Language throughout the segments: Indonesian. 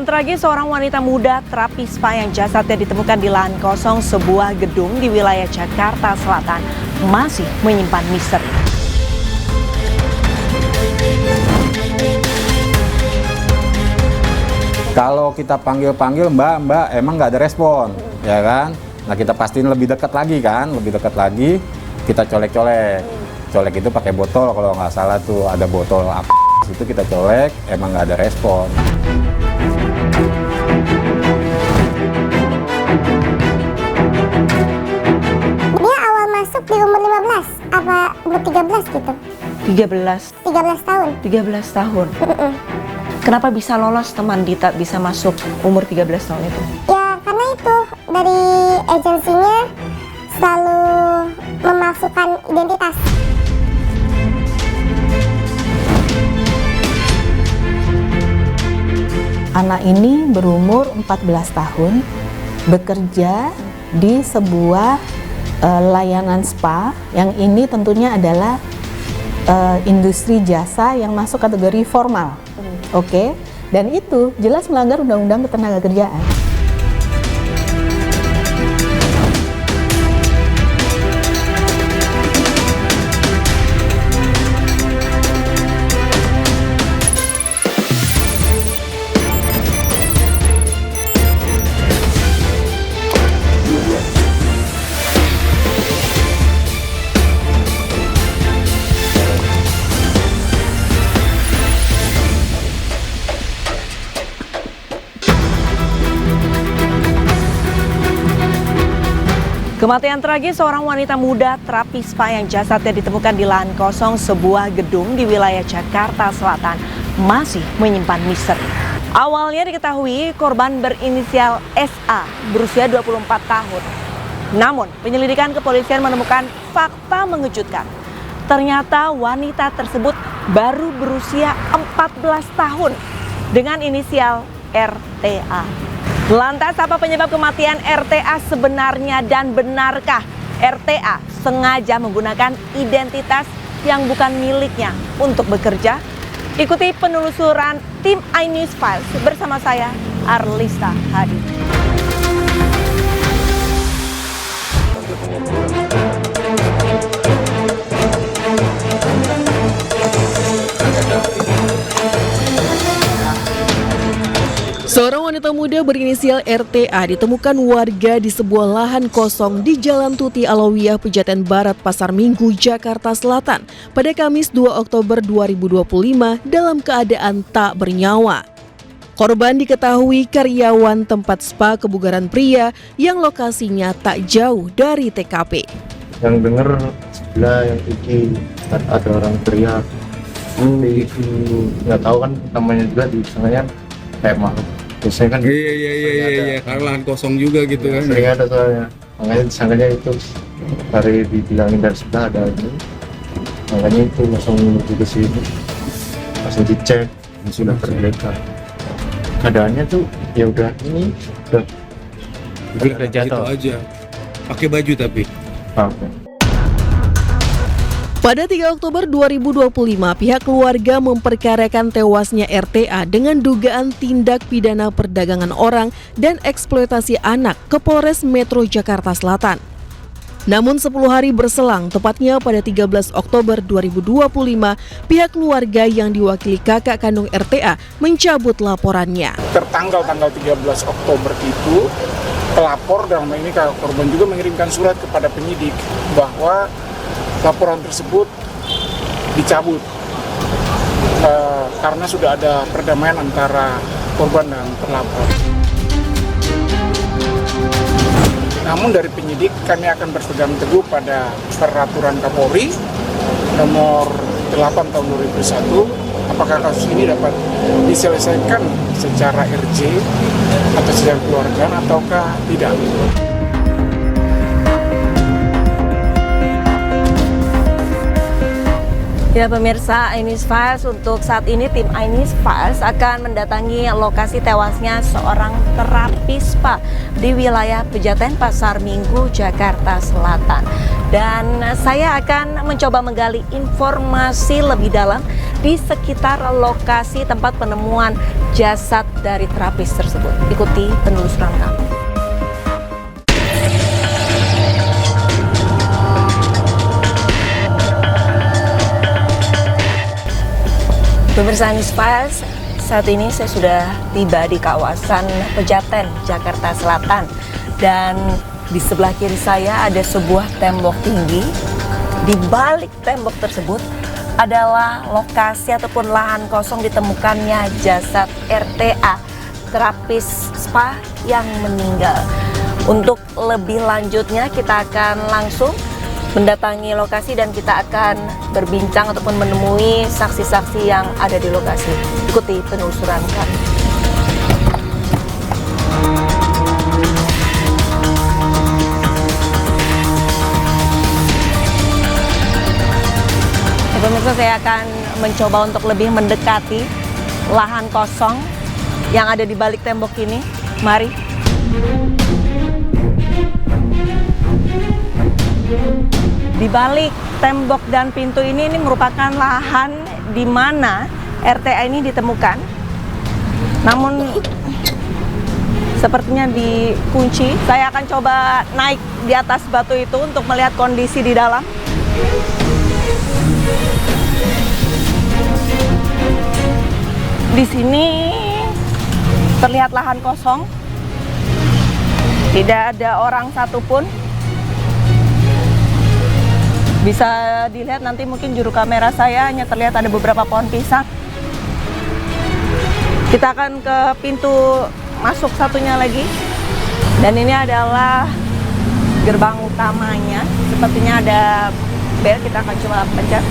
Tragis seorang wanita muda terapi spa yang jasadnya ditemukan di lahan kosong sebuah gedung di wilayah Jakarta Selatan masih menyimpan misteri. Kalau kita panggil mbak emang nggak ada respon, ya kan? Nah kita pastiin lebih dekat lagi kan, kita colek itu pakai botol kalau nggak salah tuh ada botol apa itu kita colek, emang nggak ada respon. Dia awal masuk di umur 15 apa umur 13 gitu. 13 tahun. 13 tahun. Kenapa bisa lolos teman Dita bisa masuk umur 13 tahun itu? Ya karena itu dari agensinya selalu memasukkan identitas. Anak ini berumur 14 tahun, bekerja di sebuah layanan spa yang ini tentunya adalah industri jasa yang masuk kategori formal. Oke, dan itu jelas melanggar Undang-Undang Ketenagakerjaan. Kematian tragis seorang wanita muda terapi spa yang jasadnya ditemukan di lahan kosong sebuah gedung di wilayah Jakarta Selatan masih menyimpan misteri. Awalnya diketahui korban berinisial SA berusia 24 tahun. Namun penyelidikan kepolisian menemukan fakta mengejutkan. Ternyata wanita tersebut baru berusia 14 tahun dengan inisial RTA. Lantas apa penyebab kematian RTA sebenarnya dan benarkah RTA sengaja menggunakan identitas yang bukan miliknya untuk bekerja? Ikuti penelusuran tim iNews Files bersama saya Arlista Hadi. Seorang wanita muda berinisial RTA ditemukan warga di sebuah lahan kosong di Jalan Tuti Alawiyah, Pejaten Barat, Pasar Minggu, Jakarta Selatan pada Kamis 2 Oktober 2025 dalam keadaan tak bernyawa. Korban diketahui karyawan tempat spa kebugaran pria yang lokasinya tak jauh dari TKP. Yang dengar sebelah yang iki ada orang teriak. Itu nggak tahu kan namanya juga di sananya kayak makhluk. Biasanya kan iya karena lahan kosong juga gitu kan. Sering ada soalnya, makanya disangkanya itu dari dibilangin dari sebelah ada ini, makanya itu langsung menuju ke sini, langsung dicek sudah tergeletak. Keadaannya tuh ya udah ini udah jatuh aja. Pakai baju tapi. Pakai. Pada 3 Oktober 2025, pihak keluarga memperkarakan tewasnya RTA dengan dugaan tindak pidana perdagangan orang dan eksploitasi anak ke Polres Metro Jakarta Selatan. Namun 10 hari berselang, tepatnya pada 13 Oktober 2025, pihak keluarga yang diwakili kakak kandung RTA mencabut laporannya. Tertanggal 13 Oktober itu, pelapor dalam ini kakak korban juga mengirimkan surat kepada penyidik bahwa laporan tersebut dicabut karena sudah ada perdamaian antara korban dan terlapor. Namun dari penyidik kami akan berpegang teguh pada peraturan Kapolri nomor 8 tahun 2001, apakah kasus ini dapat diselesaikan secara RJ atau secara keluarga ataukah tidak. Ya pemirsa iNews Files, untuk saat ini tim iNews Files akan mendatangi lokasi tewasnya seorang terapi spa di wilayah Pejaten Pasar Minggu, Jakarta Selatan. Dan saya akan mencoba menggali informasi lebih dalam di sekitar lokasi tempat penemuan jasad dari terapis tersebut. Ikuti penelusuran kami. Pemirsa Newsfast, saat ini saya sudah tiba di kawasan Pejaten, Jakarta Selatan. Dan di sebelah kiri saya ada sebuah tembok tinggi. Di balik tembok tersebut adalah lokasi ataupun lahan kosong ditemukannya jasad RTA, terapis spa yang meninggal. Untuk lebih lanjutnya kita akan langsung mendatangi lokasi dan kita akan berbincang ataupun menemui saksi-saksi yang ada di lokasi. Ikuti penelusuran kami. Pemirsa, saya akan mencoba untuk lebih mendekati lahan kosong yang ada di balik tembok ini. Mari. Di balik tembok dan pintu ini merupakan lahan di mana RTA ini ditemukan. Namun sepertinya dikunci. Saya akan coba naik di atas batu itu untuk melihat kondisi di dalam. Di sini terlihat lahan kosong. Tidak ada orang satupun. Bisa dilihat nanti mungkin juru kamera saya hanya terlihat ada beberapa pohon pisang. Kita akan ke pintu masuk satunya lagi. Dan ini adalah gerbang utamanya. Sepertinya ada bel, kita akan coba pencet.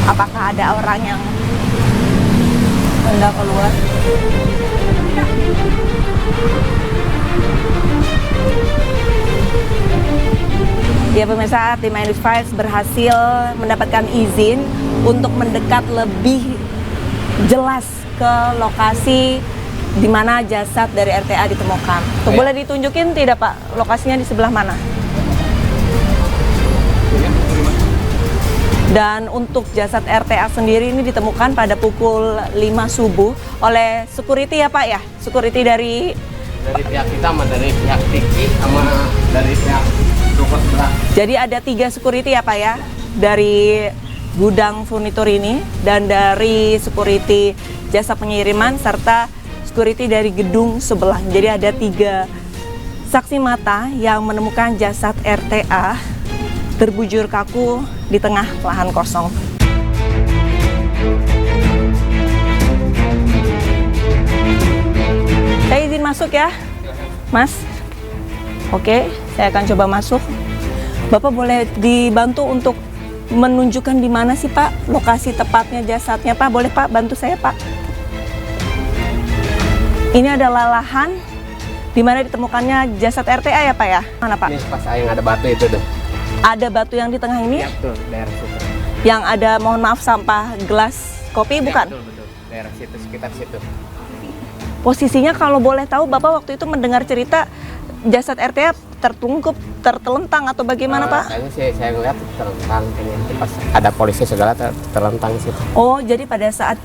Apakah ada orang yang hendak keluar? Ya pemirsa, tim Newsfast berhasil mendapatkan izin untuk mendekat lebih jelas ke lokasi di mana jasad dari RTA ditemukan. Tuh, boleh ditunjukin tidak Pak, lokasinya di sebelah mana? Dan untuk jasad RTA sendiri ini ditemukan pada pukul 5 subuh oleh security ya Pak ya? Security dari pihak kita sama dari pihak Tiki sama dari pihak toko sebelah. Jadi ada 3 security ya Pak ya, dari gudang furnitur ini dan dari security jasa pengiriman serta security dari gedung sebelah. Jadi ada 3 saksi mata yang menemukan jasad RTA terbujur kaku di tengah lahan kosong. Saya izin masuk ya, Mas. Oke, saya akan coba masuk. Bapak boleh dibantu untuk menunjukkan di mana sih Pak lokasi tepatnya jasadnya Pak? Boleh Pak bantu saya Pak? Ini adalah lahan di mana ditemukannya jasad RTA ya Pak ya? Mana Pak? Ini pas yang ada batu itu tuh. Ada batu yang di tengah ini? Iya betul, daerah situ. Yang ada mohon maaf sampah gelas kopi bukan? Betul, betul. Daerah situ, sekitar situ. Posisinya kalau boleh tahu Bapak waktu itu mendengar cerita jasad RTA tertelentang atau bagaimana Pak? Kayaknya sih saya ngeliat terlentang, pas ada polisi segala terlentang di situ. Oh, jadi pada saat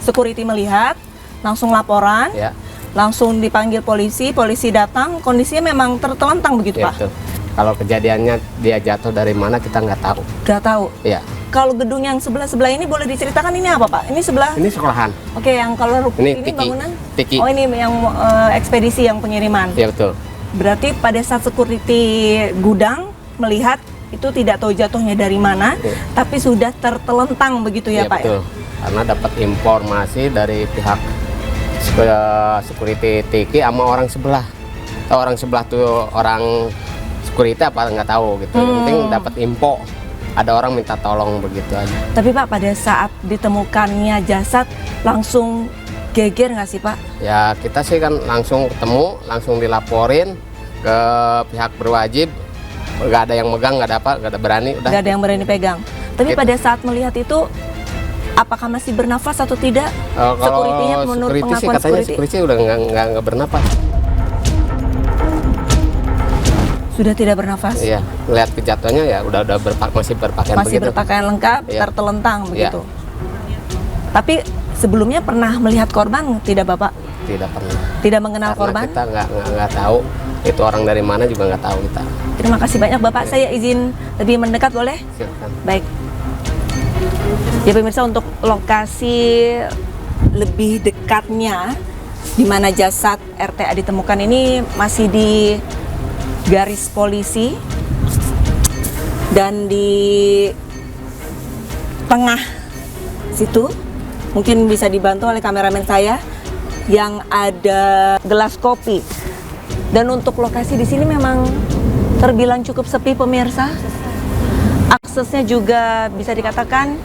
security melihat, langsung laporan, Ya. langsung dipanggil polisi, polisi datang, kondisinya memang tertelentang begitu Ya, Pak? betul. Kalau kejadiannya dia jatuh dari mana kita nggak tahu. Nggak tahu. Iya. Kalau gedung yang sebelah ini boleh diceritakan ini apa Pak? Ini sebelah? Ini sekolahan. Oke, yang kalau Ini ini Tiki. bangunan? Tiki. Oh, ini yang ekspedisi yang pengiriman. Iya betul. Berarti pada saat security gudang melihat itu tidak tahu jatuhnya dari mana, Iya. tapi sudah tertelentang begitu ya Iya Pak betul. ya? Karena dapat informasi dari pihak security Tiki sama orang sebelah. Orang sebelah tuh orang security apa nggak tahu gitu. Yang penting dapat info. Ada orang minta tolong begitu aja. Tapi Pak pada saat ditemukannya jasad langsung geger nggak sih Pak? Ya kita sih kan langsung ketemu, langsung dilaporin ke pihak berwajib. Nggak ada yang megang, nggak ada apa, nggak ada berani. Udah. Nggak ada yang berani pegang. Tapi Gitu. pada saat melihat itu, apakah masih bernafas atau tidak? Kalau Security-nya menurut security sih pengakuan katanya security. security udah nggak bernapas. Sudah tidak bernafas? Iya, lihat kejatuhannya ya udah masih berpakaian Masih begitu. berpakaian lengkap, Iya. tertelentang Iya. begitu. Tapi sebelumnya pernah melihat korban tidak Bapak? Tidak pernah. Tidak mengenal Karena korban? kita nggak tahu itu orang dari mana juga nggak tahu kita. Terima kasih banyak Bapak, saya izin lebih mendekat boleh? Silakan. Baik. Ya pemirsa, untuk lokasi lebih dekatnya di mana jasad RTA ditemukan ini masih di garis polisi dan di tengah situ mungkin bisa dibantu oleh kameramen saya yang ada gelas kopi. Dan untuk lokasi di sini memang terbilang cukup sepi pemirsa. Aksesnya juga bisa dikatakan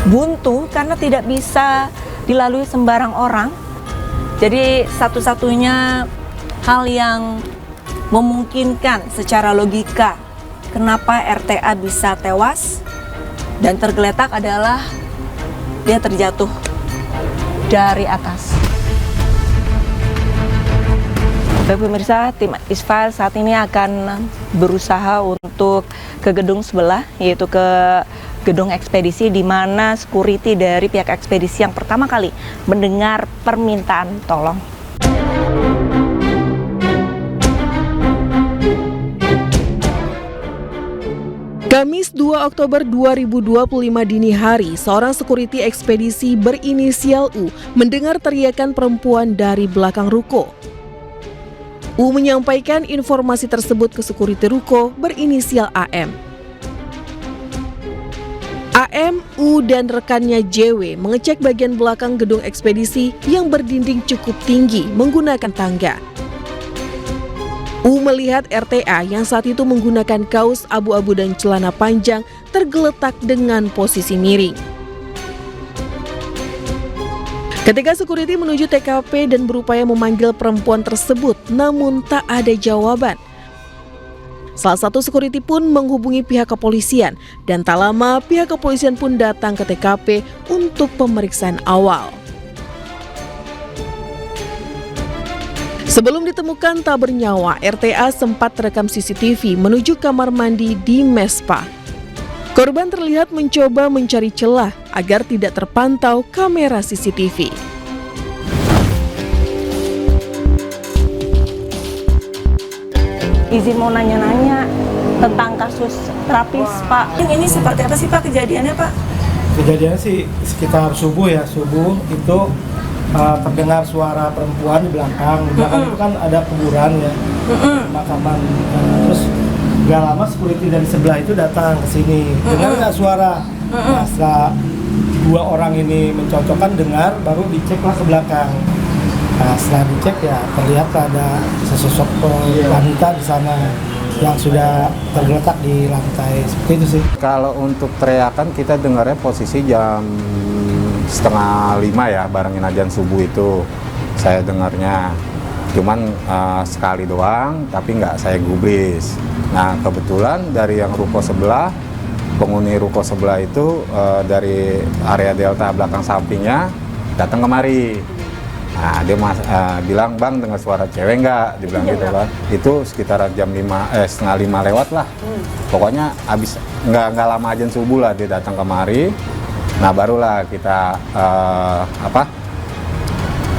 buntu karena tidak bisa dilalui sembarang orang. Jadi satu-satunya hal yang memungkinkan secara logika kenapa RTA bisa tewas dan tergeletak adalah dia terjatuh dari atas. Baik pemirsa, tim Isfal saat ini akan berusaha untuk ke gedung sebelah, yaitu ke gedung ekspedisi, di mana security dari pihak ekspedisi yang pertama kali mendengar permintaan tolong. Kamis 2 Oktober 2025 dini hari, seorang security ekspedisi berinisial U mendengar teriakan perempuan dari belakang ruko. U menyampaikan informasi tersebut ke security ruko berinisial AM. AM, U, dan rekannya JW mengecek bagian belakang gedung ekspedisi yang berdinding cukup tinggi menggunakan tangga. U melihat RTA yang saat itu menggunakan kaos abu-abu dan celana panjang tergeletak dengan posisi miring. Ketika security menuju TKP dan berupaya memanggil perempuan tersebut, namun tak ada jawaban. Salah satu security pun menghubungi pihak kepolisian dan tak lama pihak kepolisian pun datang ke TKP untuk pemeriksaan awal. Sebelum ditemukan tak bernyawa, RTA sempat terekam CCTV menuju kamar mandi di Mespa. Korban terlihat mencoba mencari celah agar tidak terpantau kamera CCTV. Izin mau nanya-nanya tentang kasus terapis, Pak. Ini seperti apa sih Pak kejadiannya, Pak? Kejadiannya sih sekitar subuh itu terdengar suara perempuan di belakang. Di belakang itu kan ada kuburan ya, pemakaman. Terus gak lama security dari sebelah itu datang ke sini. Dengar nggak suara? Nah, setelah dua orang ini mencocokkan dengar, baru diceklah ke belakang. Nah, setelah dicek ya terlihat ada sesosok wanita di sana yang sudah tergeletak di lantai, seperti itu sih. Kalau untuk teriakan kita dengarnya posisi jam 4:30 ya, barengin ajan subuh itu saya dengarnya. Cuman sekali doang, tapi nggak saya gubris. Nah kebetulan dari yang ruko sebelah, penghuni ruko sebelah itu dari area delta belakang sampingnya datang kemari. Nah dia bilang, "Bang, dengar suara cewek nggak?" Dibilang gitu kan. Itu sekitar jam 4:30 lewat lah. Pokoknya abis nggak lama ajan subuh lah dia datang kemari. Nah barulah kita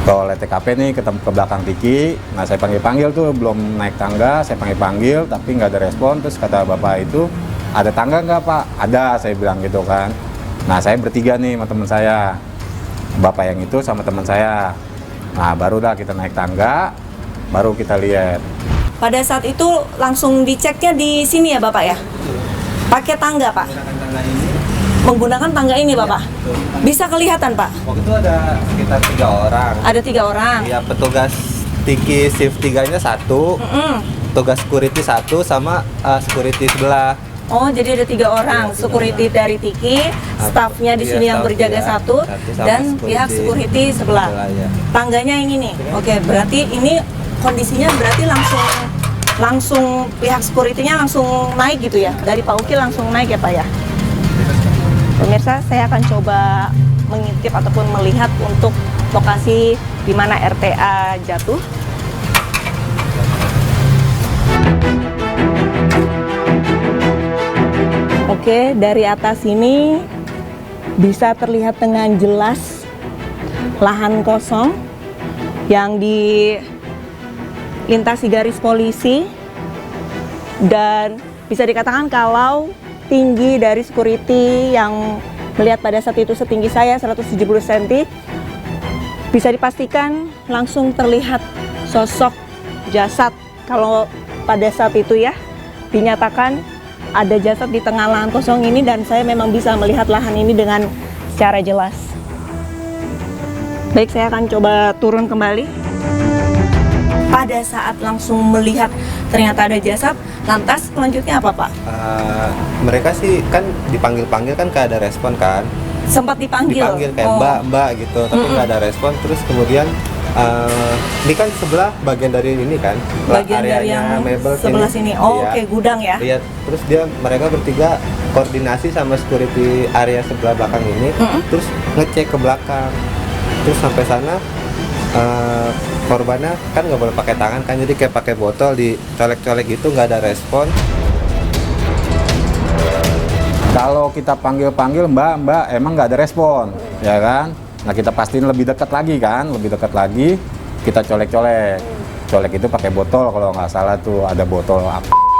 ke oleh TKP nih, ketemu ke belakang Tiki. Nah saya panggil tuh, belum naik tangga, saya panggil tapi nggak ada respon. Terus kata bapak itu, "Ada tangga nggak Pak?" "Ada," saya bilang gitu kan. Nah saya bertiga nih sama teman saya, bapak yang itu sama teman saya. Nah baru dah kita naik tangga, baru kita lihat. Pada saat itu langsung diceknya di sini ya Bapak ya? Pakai tangga Pak? Menggunakan tangga ini Bapak? Bisa kelihatan Pak? Waktu itu ada sekitar 3 orang. Ada 3 orang? Iya, petugas Tiki shift 3-nya 1, petugas security 1 sama security sebelah. Oh, jadi ada 3 orang, security dari Tiki, stafnya di sini yang berjaga satu, dan pihak security sebelah. Ya. Tangganya yang ini. Oke, berarti ini kondisinya berarti langsung pihak security-nya langsung naik gitu ya? Dari Pak Uki langsung naik ya Pak ya? Pemirsa, saya akan coba mengintip ataupun melihat untuk lokasi di mana RTA jatuh. Oke, dari atas ini bisa terlihat dengan jelas lahan kosong yang dilintasi garis polisi, dan bisa dikatakan kalau tinggi dari security yang melihat pada saat itu setinggi saya 170 cm, bisa dipastikan langsung terlihat sosok jasad. Kalau pada saat itu ya dinyatakan ada jasad di tengah lahan kosong ini, dan saya memang bisa melihat lahan ini dengan secara jelas. Baik, saya akan coba turun kembali. Pada saat langsung melihat ternyata ada jasad, lantas selanjutnya apa, Pak? Mereka sih kan dipanggil-panggil kan gak ada respon kan. Sempat dipanggil Kayak mbak gitu, tapi nggak ada respon. Terus kemudian ini kan sebelah bagian dari ini kan, bagian dari yang mebel sebelah sini. Oh, iya. oke, gudang ya. Iya, terus mereka bertiga koordinasi sama security area sebelah belakang ini, terus ngecek ke belakang. Terus sampai sana korbannya kan nggak boleh pakai tangan kan, jadi kayak pakai botol dicolek-colek gitu, nggak ada respon. Kalau kita panggil-panggil mbak, emang nggak ada respon, ya kan? Nah kita pastiin lebih dekat lagi kan, kita colek-colek. Colek itu pakai botol, kalau nggak salah tuh ada botol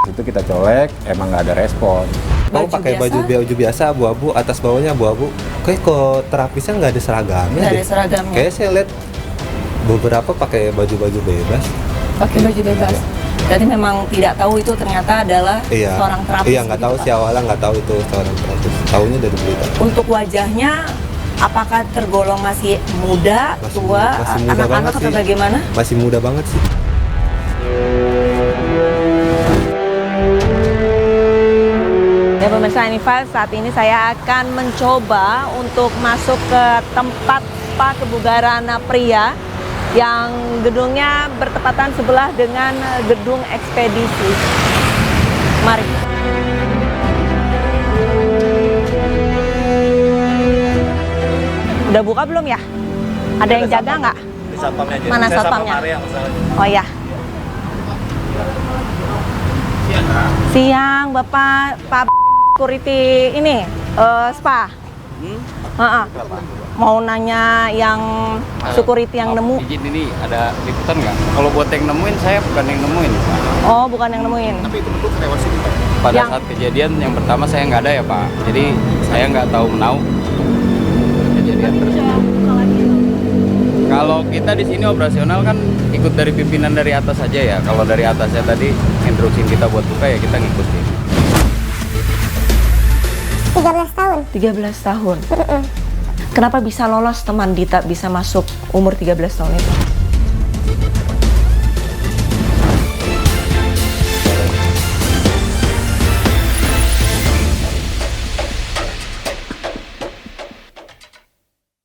itu kita colek, emang nggak ada respon. Mau pakai baju biasa abu-abu, atas bawahnya abu-abu. Kayak kok terapisnya nggak ada seragamnya. Nggak ada seragamnya. Kayak saya lihat beberapa pakai baju-baju bebas. Pakai baju bebas. Jadi memang tidak tahu itu ternyata adalah seorang terapis. Iya, nggak tahu Pak? sih awalnya nggak tau itu seorang terapis. Taunya dari berita. Untuk wajahnya, apakah tergolong masih muda, tua, anak-anak atau bagaimana? Masih muda banget sih. Ya pemirsa Anifa, saat ini saya akan mencoba untuk masuk ke tempat spa kebugaran pria yang gedungnya bertepatan sebelah dengan gedung ekspedisi. Mari. Udah buka belum ya? Ada yang jaga nggak? Mana satpamnya? Oh ya. Siang, Bapak, Pak security ini spa. Mau nanya yang security yang nemu. Izin, ini ada liputan nggak? Kalau buat yang nemuin, saya bukan yang nemuin. Oh, bukan yang nemuin. Tapi itu betul lewat sini, Pak. Pada saat kejadian yang pertama saya nggak ada ya, Pak. Jadi saya nggak tahu menau kejadian tersebut. Kalau kita di sini operasional kan ikut dari pimpinan dari atas saja ya. Kalau dari atasnya tadi instruksiin kita buat buka ya kita ngikutin. 13 tahun. 13 tahun. Kenapa bisa lolos teman Dita bisa masuk umur 13 tahun itu?